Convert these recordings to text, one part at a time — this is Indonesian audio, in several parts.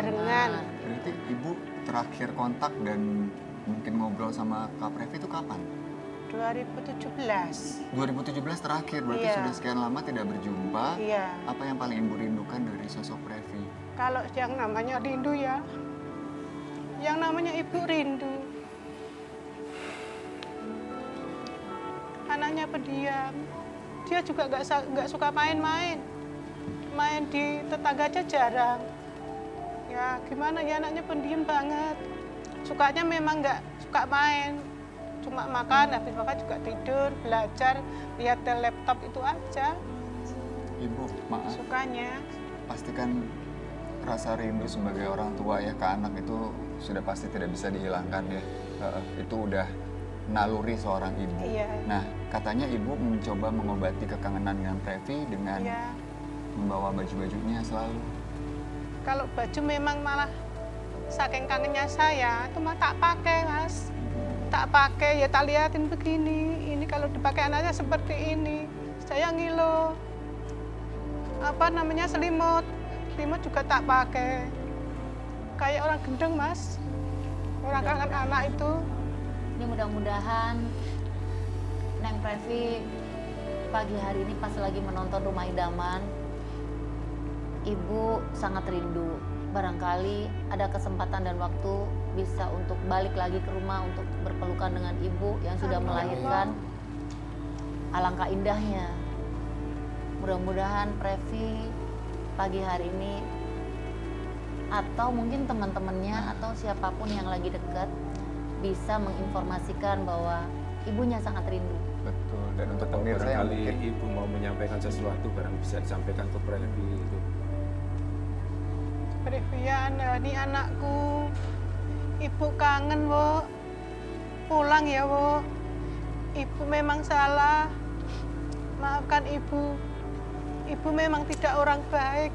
barengan. Berarti Ibu terakhir kontak dan mungkin ngobrol sama Kak Previ itu kapan? 2017. 2017 terakhir, berarti Iya. sudah sekian lama tidak berjumpa. Iya. Apa yang paling Ibu rindukan dari sosok Previ? Kalau yang namanya rindu ya, yang namanya ibu rindu. Anaknya pendiam, dia juga nggak suka main-main. Main di tetangga aja jarang. Ya gimana ya, anaknya pendiam banget. Sukanya memang nggak suka main. Cuma makan, habis makan juga tidur, belajar, lihat laptop itu aja Ibu, maaf, sukanya. pastikan rasa rindu sebagai orang tua ya ke anak itu sudah pasti tidak bisa dihilangkan ya. Itu udah naluri seorang ibu. Iya. Nah, katanya Ibu mencoba mengobati kekangenan dengan Previ dengan Iya. membawa baju-bajunya selalu. Kalau baju memang malah saking kangennya saya, itu mah tak pakai, Mas. Tak pakai, ya tak liatin begini. Ini kalau dipakai anaknya seperti ini. Saya ngilu. Apa namanya, selimut. Selimut juga tak pakai. Kayak orang gendeng, Mas. Orang kangen anak itu. Ini mudah-mudahan Neng Previ pagi hari ini pas lagi menonton Rumah Idaman, Ibu sangat rindu. Barangkali ada kesempatan dan waktu bisa untuk balik lagi ke rumah untuk berpelukan dengan Ibu yang sudah Amin. melahirkan. Alangkah indahnya. Mudah-mudahan Previ pagi hari ini atau mungkin teman-temannya atau siapapun yang lagi dekat bisa menginformasikan bahwa ibunya sangat rindu. Betul. Dan untuk Atau pemirsa yang barangkali mungkin Ibu mau menyampaikan sesuatu, barang bisa disampaikan ke Previ itu. Previan, ini anakku. Ibu kangen, Wo. Pulang ya, Wo. Ibu memang salah. Maafkan Ibu. Ibu memang tidak orang baik.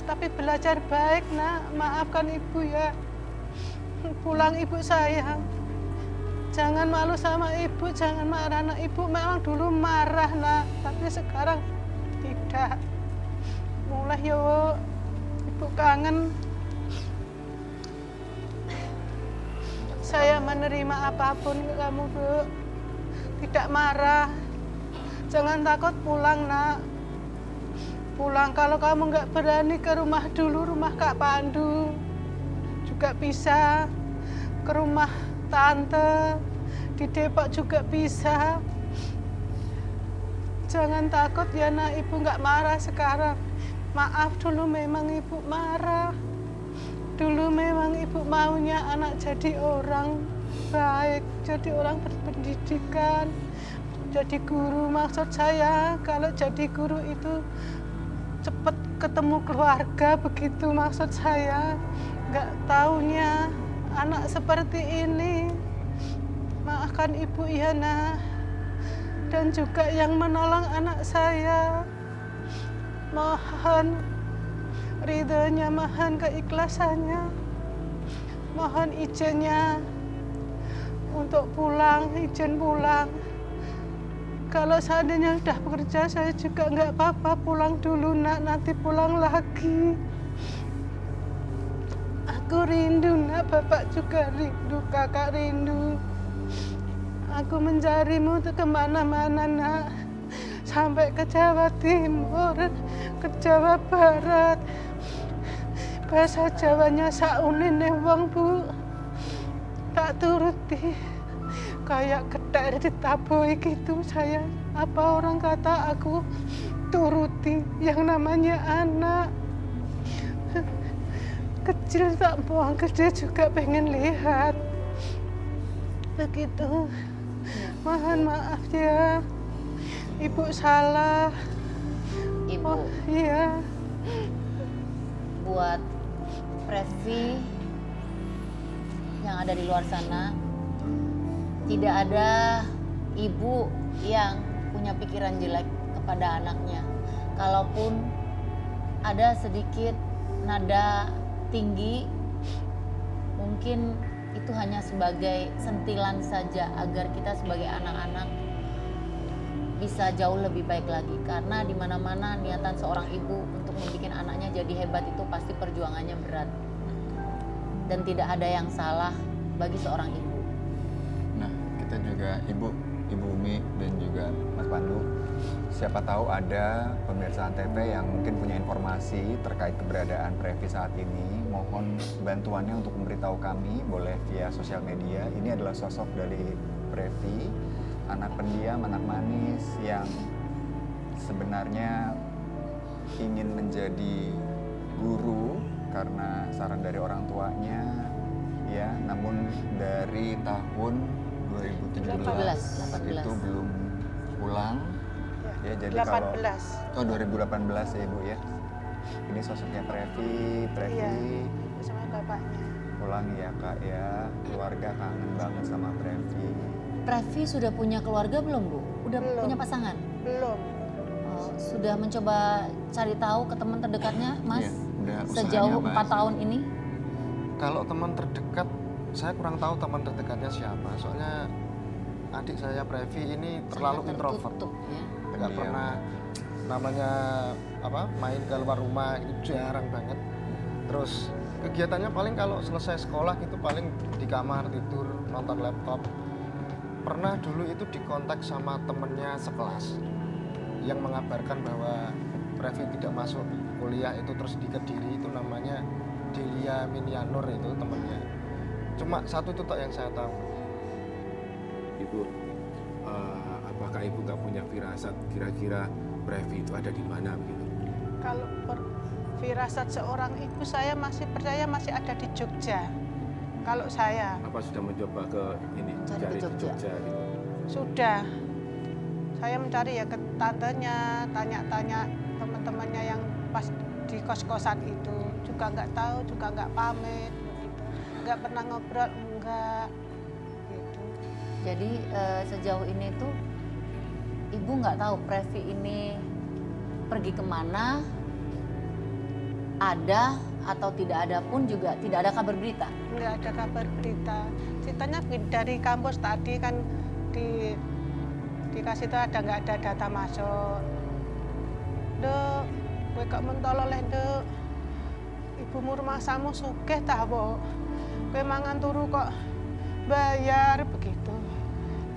Tapi belajar baik, Nak. Maafkan Ibu ya. Pulang Ibu sayang. Jangan malu sama Ibu, jangan marah, Nak. Ibu memang dulu marah, Nak. Tapi sekarang tidak. Mulai ya, Wo. Ibu kangen. Saya menerima apapun kamu, Bu. Tidak marah. Jangan takut pulang, Nak. Pulang kalau kamu nggak berani ke rumah dulu, rumah Kak Pandu. Juga bisa. Ke rumah Tante. Di Depok juga bisa. Jangan takut ya, Nak. Ibu nggak marah sekarang. Maaf, dulu memang Ibu marah. Dulu memang Ibu maunya anak jadi orang baik, jadi orang berpendidikan, jadi guru. Maksud saya, kalau jadi guru itu cepat ketemu keluarga, begitu maksud saya. Nggak taunya anak seperti ini. Maafkan Ibu ya, Nak. Dan juga yang menolong anak saya. Mohon ridhonya, mohon keikhlasannya, mohon izinnya untuk pulang, izin pulang. Kalau seandainya sudah bekerja, saya juga nggak apa-apa, pulang dulu, Nak, nanti pulang lagi. Aku rindu, Nak, Bapak juga rindu, Kakak rindu. Aku mencarimu tuh kemana-mana, Nak. Sampai ke Jawa Timur, ke Jawa Barat. Bahasa Jawanya saunine wong, Bu. Tak turuti. Kayak getar ditaboi gitu saya. Apa orang kata aku turuti yang namanya anak. Kecil tak buang, gede juga pengen lihat. Begitu. Mohon maaf ya. Ibu salah. Ibu, Oh iya. buat Previ yang ada di luar sana, tidak ada ibu yang punya pikiran jelek kepada anaknya. Kalaupun ada sedikit nada tinggi, mungkin itu hanya sebagai sentilan saja agar kita sebagai anak-anak bisa jauh lebih baik lagi, karena di mana-mana niatan seorang ibu untuk membuat anaknya jadi hebat itu pasti perjuangannya berat dan tidak ada yang salah bagi seorang ibu. Nah, kita juga Ibu Umi dan juga Mas Pandu, siapa tahu ada pemirsa Antv yang mungkin punya informasi terkait keberadaan Previ saat ini. Mohon bantuannya untuk memberitahu kami, boleh via sosial media. Ini adalah sosok dari Previ, anak pendiam, anak manis yang sebenarnya ingin menjadi guru karena saran dari orang tuanya, ya. Namun dari tahun 2017 itu belum pulang, ya. Jadi 18. kalau 2018 ya Ibu ya. Ini sosoknya Previ Iya, sama bapaknya. pulang ya Kak ya. Keluarga kangen banget sama Previ. Previ sudah punya keluarga belum, Bu? Udah Belum. punya pasangan? Belum. Oh, sudah mencoba cari tahu ke teman terdekatnya, Mas? Iya, udah Sejauh usahanya 4 apa tahun ini? Kalau teman terdekat, saya kurang tahu teman terdekatnya siapa. Soalnya adik saya Previ ini terlalu Sangat introvert. tertutup, ya. Nggak Pendiam. pernah namanya main keluar rumah itu jarang banget. Terus kegiatannya paling kalau selesai sekolah gitu paling di kamar tidur nonton laptop. Pernah dulu itu dikontak sama temennya sekelas yang mengabarkan bahwa Previ tidak masuk kuliah itu, terus di Kediri itu namanya Delia Minianur itu temennya. Cuma satu itu tok yang saya tahu. Ibu, apakah ibu nggak punya firasat kira-kira Previ itu ada di mana begitu? Kalau firasat seorang ibu, saya masih percaya masih ada di Jogja. Kalau saya Apa sudah mencoba ke ini Cari cari ke di Jogja. Jogja gitu? sudah, saya mencari ya ke tantenya, tanya-tanya teman-temannya yang pas di kos-kosan itu, juga nggak tahu, juga nggak pamit, begitu. Nggak pernah ngobrol, enggak, gitu. Jadi sejauh ini tuh Ibu nggak tahu Previ ini pergi kemana, ada atau tidak ada pun juga tidak ada kabar berita. Nggak ada kabar berita. Ceritanya dari kampus tadi kan dikasih tuh ada nggak ada data masuk. Dek, kowe kok mentololeh dek. Ibumu rumah samu sugih tah wo. Kowe mangan turu kok bayar begitu.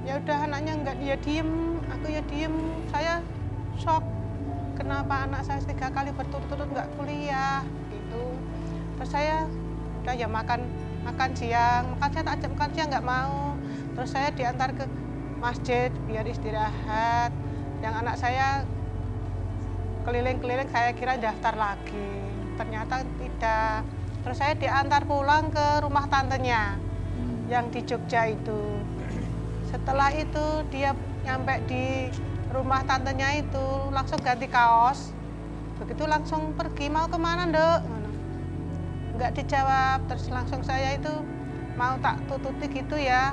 Ya udah anaknya nggak dia diem, aku ya diem. Saya shock. Kenapa anak saya 3 kali berturut-turut nggak kuliah gitu. Terus saya udah ya makan siang saya tak ajak makan siang nggak mau. Terus saya diantar ke masjid biar istirahat. Yang anak saya keliling-keliling, saya kira daftar lagi, ternyata tidak. Terus saya diantar pulang ke rumah tantenya yang di Jogja itu. Setelah itu dia nyampe di rumah tantenya itu langsung ganti kaos, begitu langsung pergi. Mau kemana Nduk? Nggak dijawab. Terus langsung saya itu mau tak tututi gitu ya,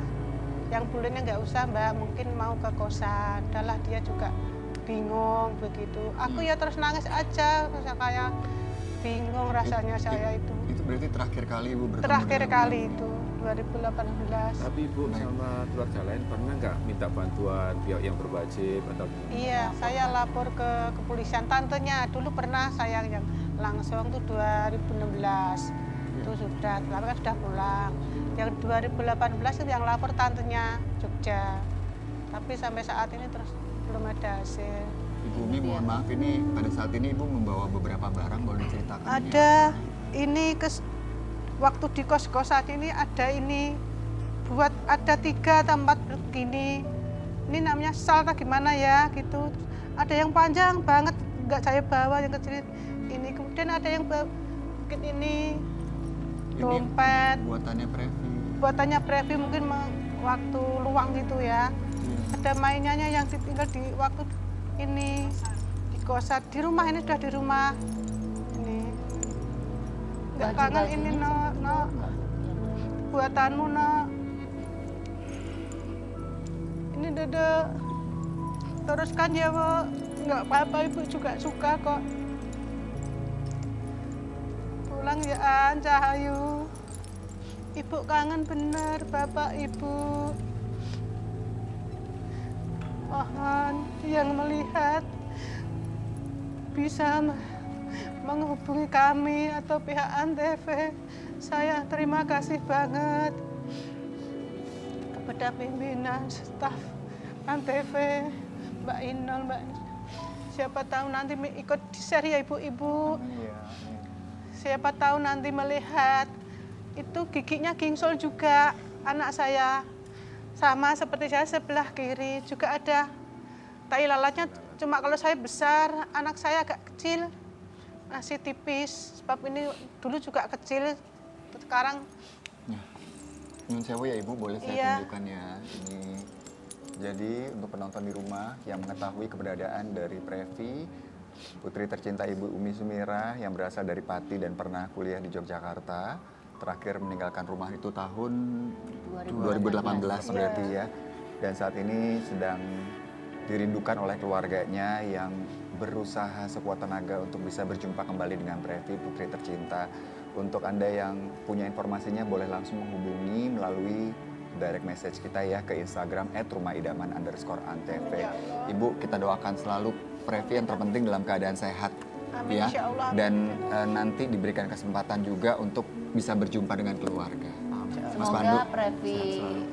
yang bulannya nggak usah Mbak, mungkin mau ke kosan. Adalah dia juga bingung begitu. Aku ya terus nangis aja, saya kayak bingung rasanya saya itu. Itu berarti terakhir kali Ibu bertemu Terakhir dengan kali beliau? itu 2018. Tapi ibu Baik. sama keluarga lain pernah nggak minta bantuan pihak yang berwajib atau Iya, saya lapor ke kepolisian. Tantenya dulu pernah saya yang langsung tuh 2016 itu sudah, tapi kan sudah pulang. Yang 2018 itu yang lapor tantenya Jogja. Tapi sampai saat ini terus belum ada hasil. Ibu Umi, mohon maaf, ini pada saat ini Ibu membawa beberapa barang, boleh diceritakan? Ada ini waktu di kos-kosan ini ada ini buat ada 3 atau 4 begini. Ini namanya sal atau gimana ya gitu. Ada yang panjang banget nggak saya bawa, yang kecil ini. Kemudian ada yang mungkin ini dompet. Buatannya Previ. Buatannya Previ mungkin waktu luang gitu ya. Ada mainannya yang ditinggal di waktu ini di kosan, di rumah ini sudah di rumah ini. Nggak kangen ini no buatanmu no. Ini Dede teruskan ya Bu, nggak apa-apa Ibu juga suka kok. Pulang ya An, Cahayu. Ibu kangen bener Bapak Ibu. Mohon yang melihat bisa menghubungi kami atau pihak Antv. Saya terima kasih banget kepada pimpinan staf Antv, Mbak Inol, Mbak. Siapa tahu nanti ikut di-share ya ibu-ibu. Iya. Siapa tahu nanti melihat itu giginya gingsol juga anak saya. Sama seperti saya sebelah kiri juga ada tai lalatnya, cuma kalau saya besar, anak saya agak kecil, masih tipis. Sebab ini dulu juga kecil, sekarang. Nyun sewu ya Ibu, boleh saya Iya. tunjukkan ya. Ini jadi untuk penonton di rumah yang mengetahui keberadaan dari Previ, putri tercinta Ibu Umi Sumirah yang berasal dari Pati dan pernah kuliah di Yogyakarta. Terakhir meninggalkan rumah itu tahun 2018 berarti ya. Dan saat ini sedang dirindukan oleh keluarganya yang berusaha sekuat tenaga untuk bisa berjumpa kembali dengan Previ, putri tercinta. Untuk Anda yang punya informasinya boleh langsung menghubungi melalui direct message kita ya ke Instagram @rumahidaman_antv. Ibu, kita doakan selalu Previ yang terpenting dalam keadaan sehat. Amin, Ya, insya Allah. dan nanti diberikan kesempatan juga untuk bisa berjumpa dengan keluarga. Mas Semoga Pandu, Previ, sehat selalu.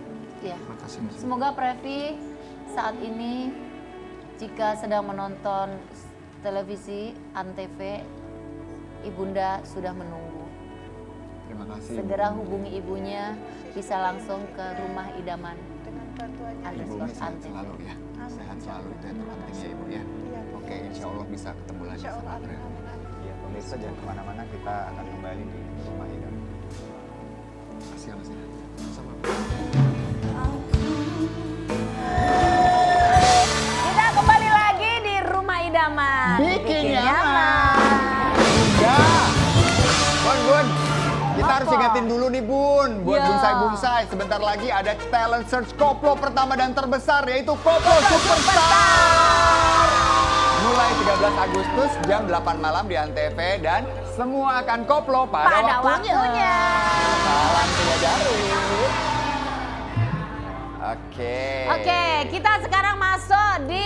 ya. Makasih, Mas. Semoga Previ saat ini jika sedang menonton televisi Antv, ibunda sudah menunggu. Terima kasih. Segera hubungi ibunya, bisa langsung ke Rumah Idaman. Dengan bantuannya. Ibu Umi sehat Antv. selalu ya. Sehat selalu itu yang terpenting ya Ibu ya. Iya. Oke, insya Allah bisa ketemu lagi Insya Allah. sama Amin, Previ. amin, amin. Ya, pemirsa jangan kemana-mana, kita akan kembali di Rumah Idaman. Makasih ya Mas ya. Sama. Kita kembali lagi di Rumah Idaman. Bikin nyaman. Ya. Bun. Kita harus Apa? ingetin dulu nih Bun. Buat Ya. bonsai-bonsai. Sebentar lagi ada talent search koplo pertama dan terbesar yaitu Koplo Superstar. Mulai 13 Agustus jam 8 malam di Antv dan semua akan koplo pada waktunya. Salam Tia Jaru. Oke, kita sekarang masuk di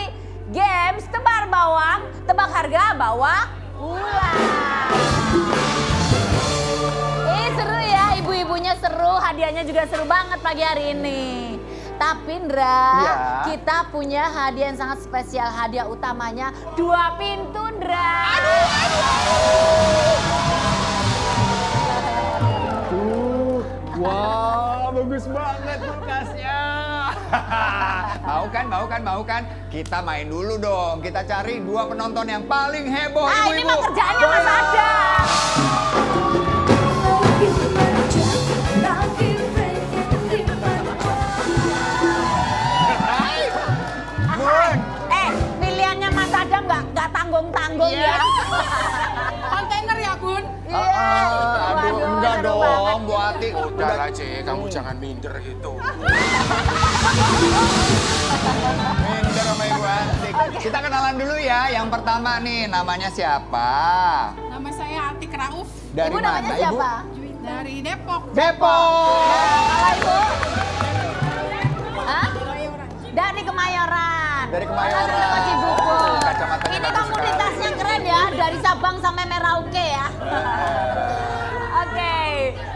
games tebar bawang, tebak harga bawang ulang. Seru ya, ibu-ibunya seru, hadiahnya juga seru banget pagi hari ini. Tapi Ndra, Iya. kita punya hadiah yang sangat spesial. Hadiah utamanya 2 pintu, Ndra. Wah, bagus banget kulkasnya. Mau kan? Kita main dulu dong. Kita cari 2 penonton yang paling heboh, Ah, ibu-ibu. ini mah kerjaannya Mas Adam. Bun. Pilihannya Mas Adam nggak tanggung-tanggung ya. Kontainer ya, Bun? Iya. Aduh, enggak seru dong, banget. Bu Ati. Udahlah Cek, kamu jangan minder gitu. Minder sama Ibu Ati. Kita kenalan dulu ya. Yang pertama nih, namanya siapa? Nama saya Atik Rauf Dari Ibu namanya mana, siapa? dari Depok. Depok. Kalau Ibu? Hah? Dari Kemayoran. Dari Kemayoran. Dari dekat Cibubur. Kacamatanya Ini bagus komunitasnya keren ya, dari Sabang sampai Merauke ya. Oke,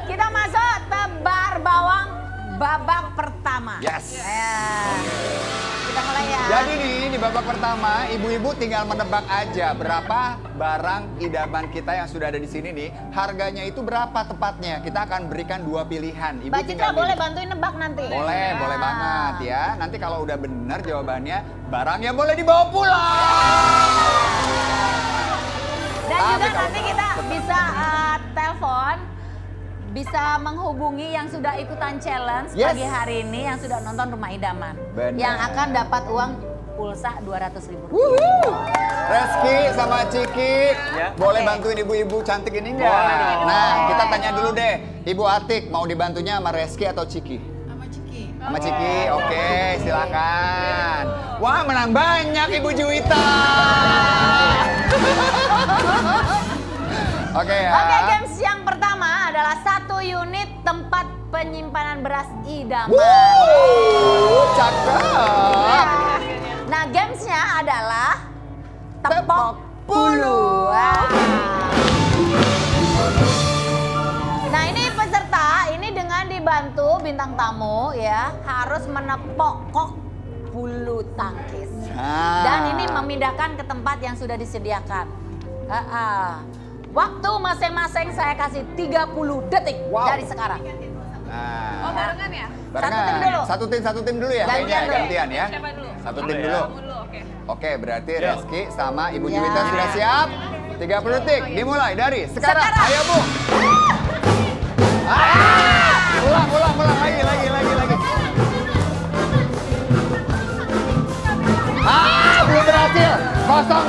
kita masuk tebar bawang babak pertama. Yes. Ya. Kita mulai ya. Jadi nih di babak pertama, ibu-ibu tinggal menebak aja berapa barang idaman kita yang sudah ada di sini nih. Harganya itu berapa tepatnya? Kita akan berikan 2 pilihan. Ibu Mbak Citra tinggal boleh milih. bantuin nebak nanti? Boleh, Ya. boleh banget ya. Nanti kalau udah benar jawabannya, barangnya boleh dibawa pulang. Dan Tapi juga kalau nanti kita bisa telepon, bisa menghubungi yang sudah ikutan challenge Yes. pagi hari ini, yang sudah nonton Rumah Idaman. Benar. Yang akan dapat uang pulsa Rp200.000. Reski sama Ciki, boleh Oke. bantuin ibu-ibu cantik ini nggak? Nah, kita tanya dulu deh. Ibu Atik, mau dibantunya sama Reski atau Ciki? Sama Ciki. Sama Ciki, oke, silakan. Wah, menang banyak Ibu Juwita. Oke ya. Oke, games yang pertama adalah 1 unit tempat penyimpanan beras idaman. Cakep. satu bintang tamu ya harus menepok bulu tangkis. Dan ini memindahkan ke tempat yang sudah disediakan. Waktu masing-masing saya kasih 30 detik dari sekarang. Nah, Barengan ya? barengan. Satu tim dulu. Satu tim dulu ya Gantian kayaknya, dulu. gantian ya. Siapa dulu? Satu tim dulu. Oke. Oke, berarti Reski sama Ibu Ya. Juwita sudah siap. 30 detik dimulai dari sekarang. Sekarang. Ayo, Bu. Ulang lagi. Belum berhasil. Kosong.